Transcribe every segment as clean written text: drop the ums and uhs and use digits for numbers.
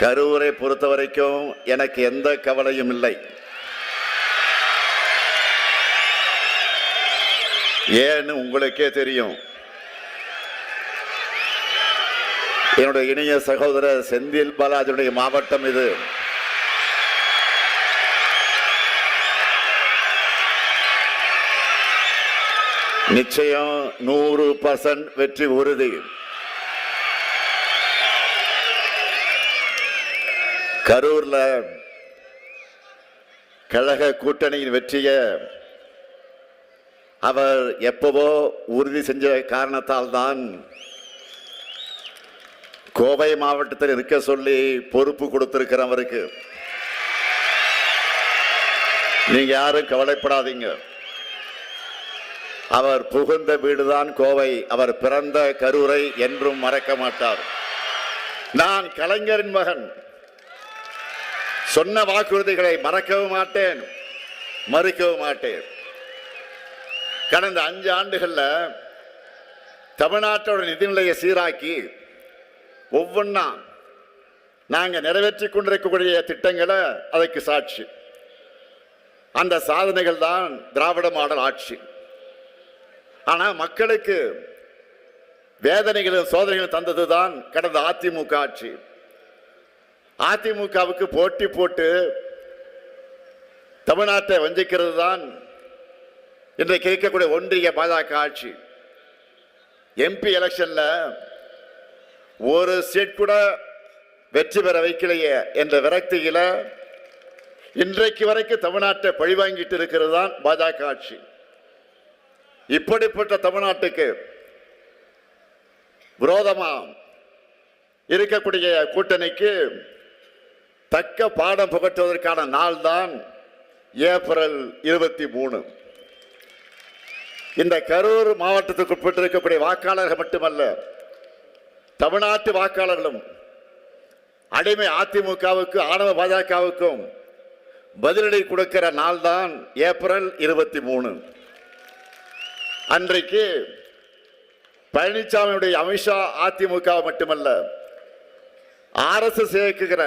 கரூரை பொறுத்த வரைக்கும் எனக்கு எந்த கவலையும் இல்லை. ஏன்னு உங்களுக்கே தெரியும். என்னுடைய இனிய சகோதரர் செந்தில் பாலாஜியுடைய மாவட்டம் இது. நிச்சயம் 100% வெற்றி உறுதி. கரூர்ல கழக கூட்டணியின் வெற்றியை அவர் எப்பவோ உறுதி செஞ்ச காரணத்தால் தான் கோவை மாவட்டத்தில் இருக்க சொல்லி பொறுப்பு கொடுத்திருக்கிறவருக்கு. நீங்க யாரும் கவலைப்படாதீங்க. அவர் புகுந்த வீடுதான் கோவை. அவர் பிறந்த கரூரை என்றும் மறக்க மாட்டார். நான் கலைஞரின் மகன். சொன்ன வாக்குறுதிகளை மறக்கவும் மாட்டேன், மறுக்கவும் மாட்டேன். கடந்த 5 ஆண்டுகள்ல தமிழ்நாட்டோட நிதிநிலையை சீராக்கி ஒவ்வொன்றா நாங்க நிறைவேற்றி கொண்டிருக்கக்கூடிய திட்டங்களை அதற்கு சாட்சி. அந்த சாதனைகள் தான் திராவிட மாடல் ஆட்சி. ஆனா மக்களுக்கு வேதனைகளும் சோதனைகளும் தந்ததுதான் கடந்த அதிமுக ஆட்சி. அதிமுகவுக்கு போட்டி போட்டு தமிழ்நாட்டை வஞ்சிக்கிறது தான் இன்றைக்கு இருக்கக்கூடிய ஒன்றிய பாஜக ஆட்சி. எம்பி எலெக்ஷன்ல ஒரு சீட் கூட வெற்றி பெற வைக்கலையே என்ற விரக்தியில இன்றைக்கு வரைக்கும் தமிழ்நாட்டை பழிவாங்கிட்டு இருக்கிறது தான் பாஜக ஆட்சி. இப்படிப்பட்ட தமிழ்நாட்டுக்கு விரோதமா இருக்கக்கூடிய கூட்டணிக்கு தக்க பாடம் புகட்டுவதற்கான நாள் தான் ஏப்ரல் 23. இந்த கரூர் மாவட்டத்துக்கு உட்பட்டு இருக்கக்கூடிய வாக்காளர்கள் மட்டுமல்ல, தமிழ்நாட்டு வாக்காளர்களும் அடிமை அதிமுகவுக்கு ஆணவ பாஜகவுக்கும் பதிலடி கொடுக்கிற நாள் தான் ஏப்ரல் 23. அன்றைக்கு பழனிசாமியுடைய அமித்ஷா அதிமுக மட்டுமல்ல RSS இயக்குகிற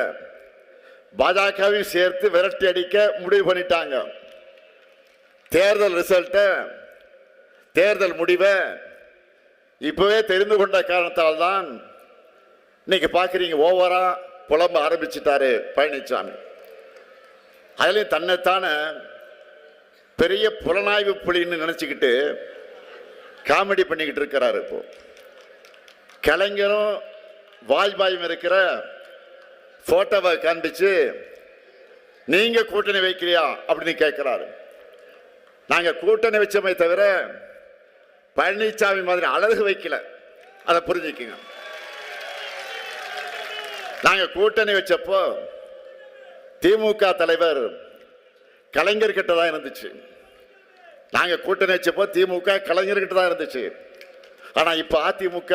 பாஜகவையும் சேர்த்து விரட்டி அடிக்க முடிவு பண்ணிட்டாங்க. தேர்தல் ரிசல்ட், தேர்தல் முடிவை இப்பவே தெரிந்து கொண்ட காரணத்தால் தான் இன்னைக்கு பார்க்குறீங்க ஓவரா புலம்ப ஆரம்பிச்சிட்டாரு பழனிசாமி. அதுலேயும் தன்னைத்தான பெரிய புலனாய்வு புலின்னு நினச்சிக்கிட்டு காமெடி பண்ணிக்கிட்டு இருக்கிறாரு. இப்போ கலைஞரும் வாஜ்பாயும் இருக்கிற போட்டோவை காண்பிச்சு நீங்க கூட்டணி வைக்கிறியா அப்படின்னு கேட்கிறாரு. நாங்க கூட்டணி வச்சோமே தவிர பழனிசாமி மாதிரி அழகு வைக்கல, அதை புரிஞ்சுக்குங்க. நாங்க கூட்டணி வச்சப்போ திமுக தலைவர் கலைஞர் கிட்ட தான் இருந்துச்சு. நாங்க கூட்டணி வச்சப்போ திமுக கலைஞர் கிட்ட தான் இருந்துச்சு. ஆனா இப்ப அதிமுக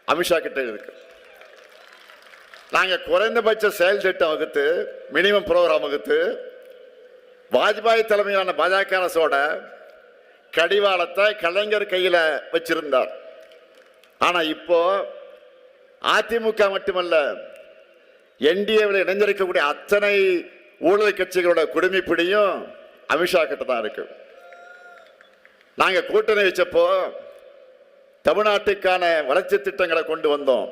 அமித்ஷா கிட்ட இருக்கு. நாங்க குறைந்தபட்ச செயல் திட்டம் வகுத்து, மினிமம் ப்ரோக்ராம் வகுத்து வாஜ்பாய் தலைமையிலான பாஜக அரசோட கடிவாளத்தை கலைஞர் கையில வச்சிருந்தார். ஆனா இப்போ அதிமுக மட்டுமல்ல, என்டிஏவில் இணைந்திருக்கக்கூடிய அத்தனை ஊழல் கட்சிகளோட குடுமிப்பிடியும் அமித்ஷா கிட்ட தான் இருக்கு. நாங்க கூட்டணி வச்சப்போ தமிழ்நாட்டுக்கான வளர்ச்சி திட்டங்களை கொண்டு வந்தோம்.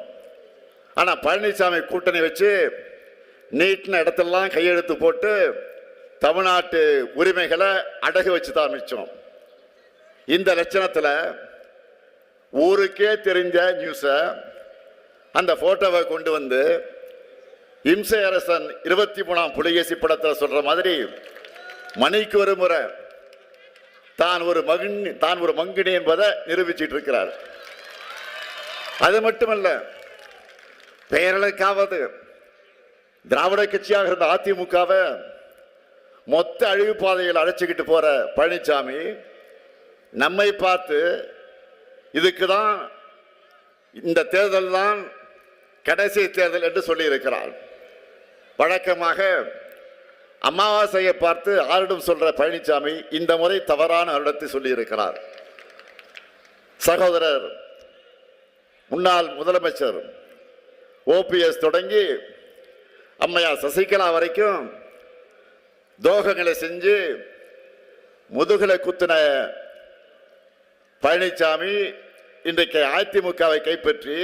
ஆனா பழனிசாமி கூட்டணி வச்சு நீட்டின இடத்தெல்லாம் கையெழுத்து போட்டு தமிழ்நாட்டு உரிமைகளை அடகு வச்சு தான் ஆரம்பிச்சோம். இந்த லட்சணத்தில் ஊருக்கே தெரிஞ்ச நியூஸ அந்த போட்டோவை கொண்டு வந்து இம்சை அரசன் 23ஆம் புலிகேசி படத்தில் சொல்ற மாதிரி மணிக்கு ஒரு முறை தான் ஒரு மங்கினி என்பதை நிரூபிச்சிட்டு இருக்கிறார். அது மட்டுமல்ல, பெயர்களுக்காவது திராவிட கட்சியாக இருந்த அதிமுகவை மொத்த அழிவு பாதையில் அழைச்சிக்கிட்டு போற பழனிசாமி நம்மை பார்த்து இதுக்கு தான் இந்த தேர்தல் தான் கடைசி தேர்தல் என்று சொல்லி இருக்கிறார். வழக்கமாக அமாவாசையை பார்த்து ஆரிடம் சொல்ற பழனிசாமி இந்த முறை தவறான வருடத்தை சொல்லி இருக்கிறார். சகோதரர் முன்னாள் முதலமைச்சர் ஓபிஎஸ் தொடங்கி அம்மையா சசிகலா வரைக்கும் துரோகங்களை செஞ்சு முதுகலை குத்தின பழனிசாமி இன்றைக்கு அதிமுகவை கைப்பற்றி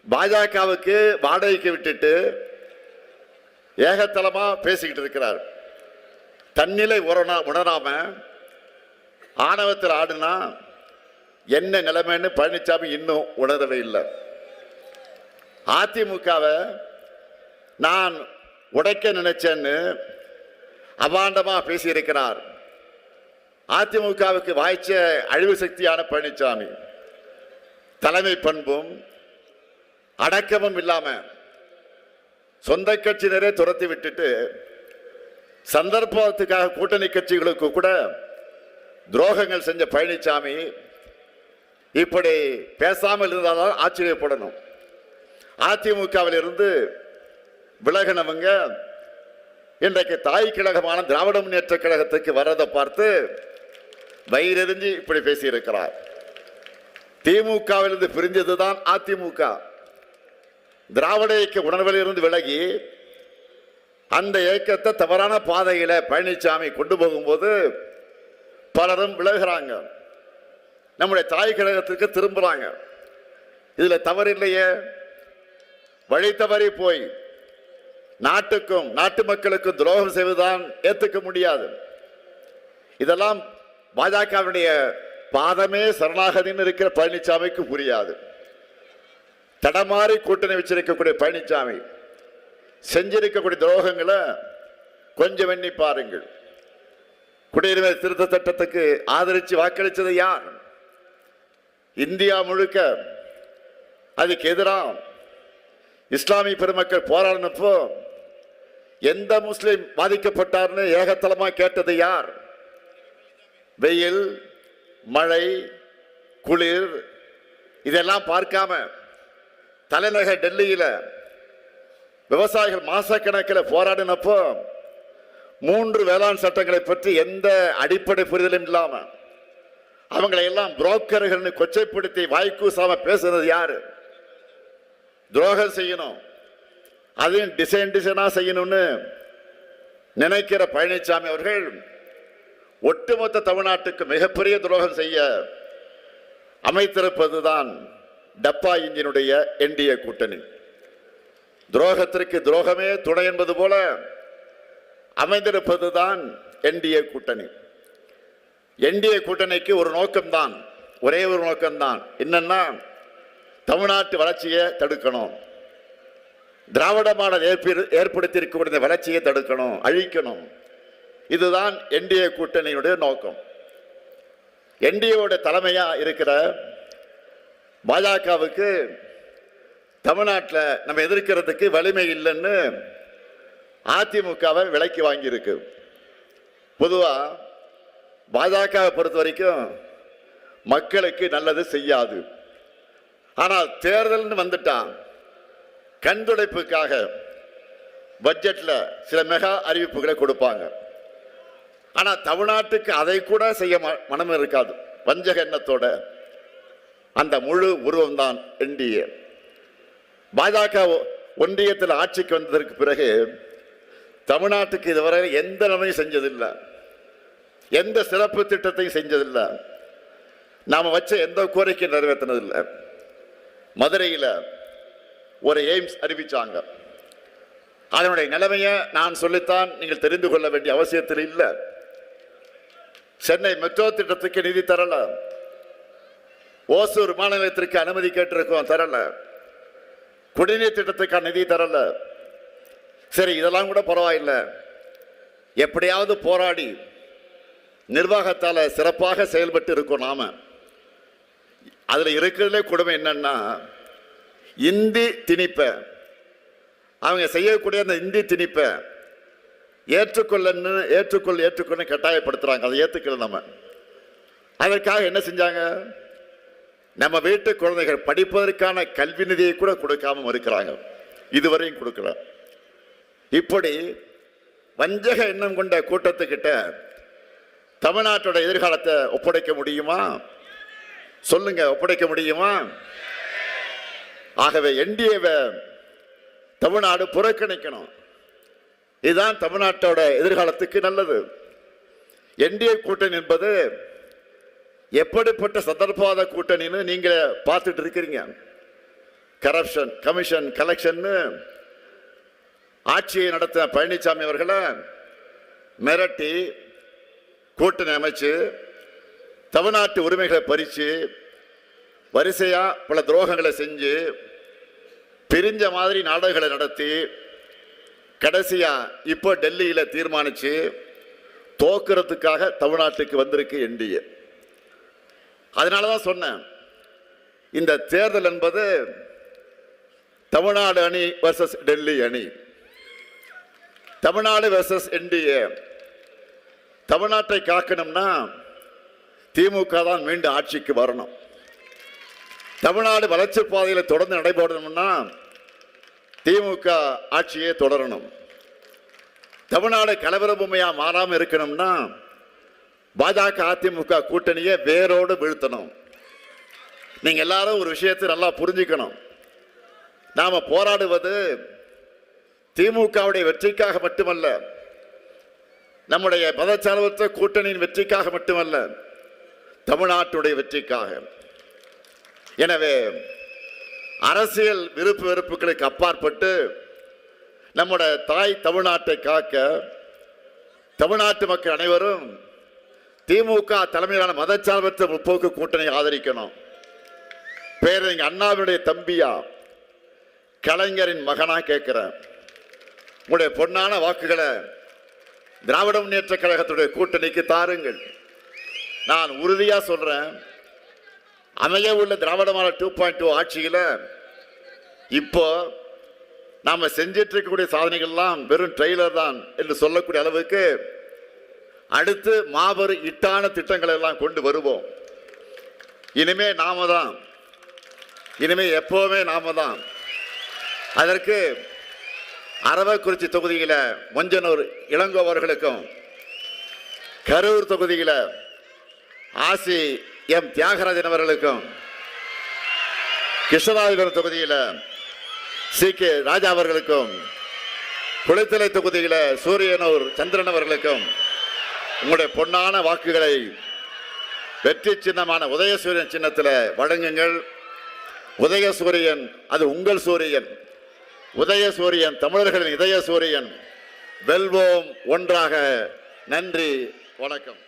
பாஜகவுக்கு வாடகைக்கு விட்டுட்டு ஏகத்தலமா பேசிக்கிட்டு இருக்கிறார். தன்னிலை உணராம ஆணவத்தில் ஆடுனா என்ன நிலைமைன்னு பழனிசாமி இன்னும் உணரவே இல்லை. அதிமுகவை நான் உடைக்க நினைச்சேன்னு அபாண்டமா பேசியிருக்கிறார். அதிமுகவுக்கு வாய்ச்ச அழிவு சக்தியான பழனிசாமி தலைமை பண்பும் அடக்கமும் இல்லாம சொந்த கட்சியினரே துரத்தி விட்டுட்டு சந்தர்ப்பத்துக்காக கூட்டணி கட்சிகளுக்கு கூட துரோகங்கள் செஞ்ச பழனிசாமி இப்படி பேசாமல் இருந்தால் ஆச்சரியப்படணும். அதிமுகவில் இருந்து விலகினவங்க இன்றைக்கு தாய் கழகமான திராவிட முன்னேற்ற கழகத்துக்கு வர்றதை பார்த்து வயிறெறிஞ்சு இப்படி பேசியிருக்கிறார். திமுகவிலிருந்து பிரிஞ்சதுதான் அதிமுக. திராவிட இயக்க உணர்வில் இருந்து விலகி அந்த இயக்கத்தை தவறான பாதையில பழனிசாமி கொண்டு போகும்போது பலரும் விலகுறாங்க, நம்முடைய தாய் கழகத்திற்கு திரும்புறாங்க. இதுல தவறு இல்லையே. வழி தவறி போய் நாட்டுக்கும் நாட்டு மக்களுக்கும் துரோகம் செய்வதுதான் ஏற்றுக்க முடியாது. இதெல்லாம் பாஜகவுடைய பாதமே சரணாகதின்னு இருக்கிற பழனிசாமிக்கு புரியாது. தடமாறி கூட்டணி வச்சிருக்கக்கூடிய பழனிசாமி செஞ்சிருக்கக்கூடிய துரோகங்களை கொஞ்சம் எண்ணி பாருங்கள். குடியுரிமை திருத்த சட்டத்துக்கு ஆதரித்து வாக்களித்தது யார்? இந்தியா முழுக்க அதுக்கு எதிராக இஸ்லாமிய பெருமக்கள் போராடினப்போ எந்த முஸ்லிம் பாதிக்கப்பட்டார்னு ஏகத்தலமா கேட்டது யார்? வெயில், மழை, குளிர் இதெல்லாம் பார்க்காம தலைநகர் டெல்லியில விவசாயிகள் மாசக்கணக்கில் போராடினப்போ 3 வேளாண் சட்டங்களை பற்றி எந்த அடிப்படை புரிதலும் இல்லாம அவங்களை எல்லாம் புரோக்கர்கள் கொச்சைப்படுத்தி வாய்க்கூசாம பேசுறது யாரு? துரோகம் செய்யணும், அதையும் டிசைனா செய்யணும்னு நினைக்கிற பழனிசாமி அவர்கள் ஒட்டுமொத்த தமிழ்நாட்டுக்கு மிகப்பெரிய துரோகம் செய்ய அமைத்திருப்பதுதான் டப்பா இன்ஜினுடைய என்டிஏ கூட்டணி. துரோகத்திற்கு துரோகமே துணை என்பது போல அமைந்திருப்பதுதான் என்டிஏ கூட்டணி. என்டிஏ கூட்டணிக்கு ஒரு நோக்கம்தான், ஒரே ஒரு நோக்கம்தான். என்னன்னா தமிழ்நாட்டு வளர்ச்சியை தடுக்கணும், திராவிட மாடல் ஏற்படுத்தியிருக்கக்கூடிய வளர்ச்சியை தடுக்கணும், அழிக்கணும். இதுதான் என்டிஏ கூட்டணியுடைய நோக்கம். என்டிஏவோட தலைமையா இருக்கிற பாஜகவுக்கு தமிழ்நாட்டில் நம்ம எதிர்க்கிறதுக்கு வலிமை இல்லைன்னு அதிமுகவை விலைக்கு வாங்கியிருக்கு. பொதுவா பாஜகவை பொறுத்த வரைக்கும் மக்களுக்கு நல்லது செய்யாது. ஆனால் தேர்தல்னு வந்துட்டான், கண்துடைப்புக்காக பட்ஜெட்ல சில மெகா அறிவிப்புகளை கொடுப்பாங்க. ஆனா தமிழ்நாட்டுக்கு அதை கூட செய்ய மனம் இருக்காது. வஞ்சக எண்ணத்தோட அந்த முழு உருவம் தான் என்டிஏ. பாஜக ஒன்றியத்தில் ஆட்சிக்கு வந்ததற்கு பிறகு தமிழ்நாட்டுக்கு இதுவரை எந்த நன்மையும் செஞ்சதில்லை, எந்த சிறப்பு திட்டத்தையும் செஞ்சதில்லை, நாம வச்ச எந்த கோரிக்கை நிறைவேற்றினதில்லை. மதுரையில் ஒரு எய்ம்ஸ் அறிவிச்சாங்க. அதனுடைய நிலைமையை நான் சொல்லித்தான் நீங்கள் தெரிந்து கொள்ள வேண்டிய அவசியத்தில் இல்லை. சென்னை மெட்ரோ திட்டத்துக்கு நிதி தரல, ஓசூர் விமான நிலையத்திற்கு அனுமதி கேட்டிருக்கோம், தரல. குடிநீர் திட்டத்துக்கான நிதி தரல. சரி, இதெல்லாம் கூட பரவாயில்லை, எப்படியாவது போராடி நிர்வாகத்தால சிறப்பாக செயல்பட்டு இருக்கோம் நாம. அதுல இருக்கிறதுலே கொடுமை என்னன்னா இந்தி திணிப்ப, அவங்க செய்யக்கூடிய அந்த இந்தி திணிப்ப ஏற்றுக்கொள்ள கட்டாயப்படுத்துறாங்க. அதை ஏற்றுக்கல. நம்ம அதற்காக என்ன செஞ்சாங்க? நம்ம வீட்டு குழந்தைகள் படிப்பதற்கான கல்வி நிதியை கூட கொடுக்காம இருக்கிறாங்க, இதுவரையும் கொடுக்கல. இப்படி வஞ்சக எண்ணம் கொண்ட கூட்டத்துக்கிட்ட தமிழ்நாட்டோட எதிர்காலத்தை ஒப்படைக்க முடியுமா? சொல்லுங்க, ஒப்படைக்க முடியுமா? ஆகவே என்டிஏவை தமிழ்நாடு புறக்கணிக்கணும். இதுதான் தமிழ்நாட்டோட எதிர்காலத்துக்கு நல்லது. என்டிஏ கூட்டணி என்பது எப்படிப்பட்ட சந்தர்ப்பவாத கூட்டணின்னு நீங்க பார்த்துட்டு இருக்கிறீங்க. கரப்ஷன் கமிஷன் கலெக்ஷன் ஆட்சியை நடத்தின பழனிசாமி அவர்களை மிரட்டி கூட்டணி அமைச்சு தமிழ்நாட்டு உரிமைகளை பறிச்சு வரிசையா பல துரோகங்களை செஞ்சு பிரிஞ்ச மாதிரி நாடகங்களை நடத்தி கடைசியா இப்போ டெல்லியில தீர்மானிச்சு தோக்கிறதுக்காக தமிழ்நாட்டுக்கு வந்திருக்கு என்டிஏ. அதனாலதான் சொன்னேன், இந்த தேர்தல் என்பது தமிழ்நாடு அணி வர்சஸ் டெல்லி அணி, தமிழ்நாடு வர்சஸ் என்டிஏ. தமிழ்நாட்டை காக்கணும்னா திமுக தான் மீண்டும் ஆட்சிக்கு வரணும். தமிழ்நாடு வளர்ச்சி பாதையில் தொடர்ந்து நடைபெறணும்னா திமுக ஆட்சியே தொடரணும். தமிழ்நாடு கலவர பூமியா மாறாமல் இருக்கணும்னா பாஜக அதிமுக கூட்டணியை வேரோடு வீழ்த்தணும். நீங்க எல்லாரும் ஒரு விஷயத்தை நல்லா புரிஞ்சுக்கணும். நாம போராடுவது திமுகவுடைய வெற்றிக்காக மட்டுமல்ல, நம்முடைய மதச்சார்பற்ற கூட்டணியின் வெற்றிக்காக மட்டுமல்ல, தமிழ்நாட்டுடைய வெற்றிக்காக. எனவே அரசியல் விருப்பு வெறுப்புகளுக்கு அப்பாற்பட்டு நம்முடைய தாய் தமிழ்நாட்டை காக்க தமிழ்நாட்டு மக்கள் அனைவரும் திமுக தலைமையிலான மதச்சார்பற்ற முற்போக்கு கூட்டணியை ஆதரிக்கணும். பேரறிஞர் அண்ணாவினுடைய தம்பியா, கலைஞரின் மகனா கேட்கிறேன், உங்களுடைய பொன்னான வாக்குகளை திராவிட முன்னேற்ற கழகத்துடைய கூட்டணிக்கு தாருங்கள். நான் உறுதியா சொல்றேன், அமைய உள்ள திராவிட மாடல் 2.2 ஆட்சியில இப்போ நாம செஞ்சிட்டு இருக்கக்கூடிய சாதனைகள்லாம் வெறும் ட்ரெய்லர் தான் என்று சொல்லக்கூடிய அளவுக்கு அடுத்து மாபெரும் இட்டான திட்டங்களை எல்லாம் கொண்டு வருவோம். இனிமே நாம தான், இனிமே எப்பவுமே நாம தான். அதற்கு அரவக்குறிச்சி தொகுதியில மொஞ்சனூர் இளங்கோ அவர்களுக்கும், கரூர் தொகுதியில ஆசி எம் தியாகராஜன் அவர்களுக்கும், கிருஷ்ணராஜபுரம் தொகுதியில சி.கே. ராஜா அவர்களுக்கும், குளித்தலை தொகுதியில சூரியனூர் சந்திரன் அவர்களுக்கும் உங்களுடைய பொன்னான வாக்குகளை வெற்றி சின்னமான உதயசூரியன் சின்னத்தில் வழங்குங்கள். உதயசூரியன் அது உங்கள் சூரியன், உதயசூரியன் தமிழர்களின் இதய சூரியன். வெல்வோம் ஒன்றாக. நன்றி, வணக்கம்.